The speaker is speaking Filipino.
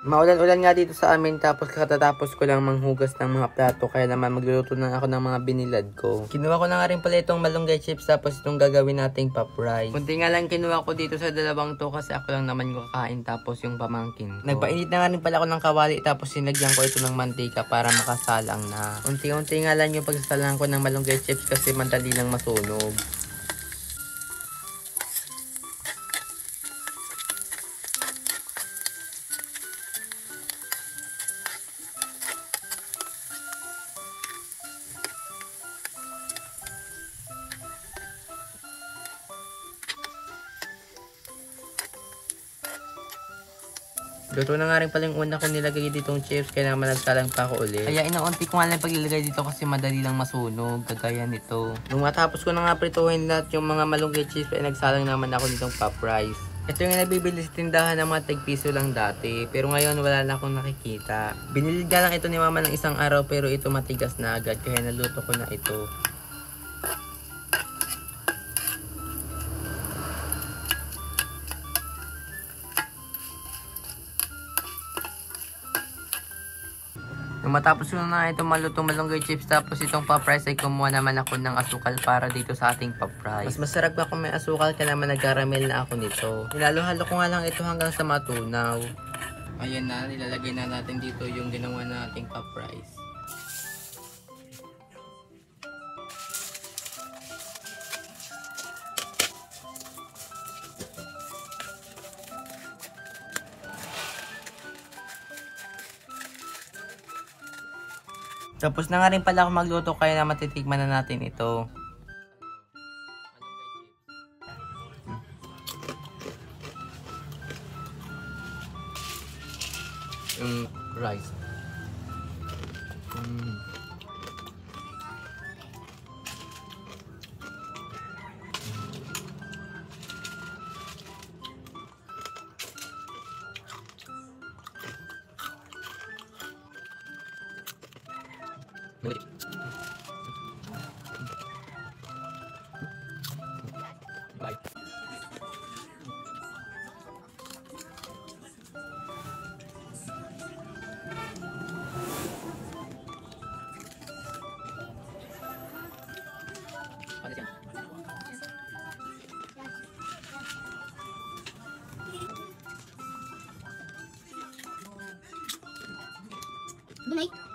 Maulan-ulan nga dito sa amin tapos katatapos ko lang manghugas ng mga plato kaya naman magluluto na ako ng mga binilad ko. Kinuha ko na nga rin pala itong malunggay chips tapos itong gagawin nating pop rice. Kunti nga lang kinuha ko dito sa dalawang to kasi ako lang naman yung kakain tapos yung pamangkin ko. Nagpainit na nga rin pala ako ng kawali tapos sinagyan ko ito ng mantika para makasalang na. Unti-unti nga lang yung pagsasalang ko ng malunggay chips kasi madali lang masunog. Luto na nga rin pala yung una kong nilagay ditong chips, kaya naman nagsalang pa ako ulit. Kaya inaunti ko nga lang paglilagay dito kasi madali lang masunog, kagaya nito. Nung matapos ko na nga prituhin lahat yung mga malunggay chips, ay nagsalang naman ako ditong pop rice. Ito yung nabibili sa tindahan ng mga tig-piso lang dati, pero ngayon wala na akong nakikita. Binili nga lang ito ni mama ng isang araw pero ito matigas na agad, kaya naluto ko na ito. Nung matapos ko na itong malutong malunggay chips tapos itong pop rice ay kumuha naman ako ng asukal para dito sa ating pop rice. Mas masarap pa kung may asukal kaya naman nag-caramel na ako nito. Nilalo-halo ko nga lang ito hanggang sa matunaw. Ayan na, nilalagay na natin dito yung ginawa nating pop rice. Tapos na nga rin pala ako magluto kaya na matitikman na natin ito. Yung rice. Bye. Good night.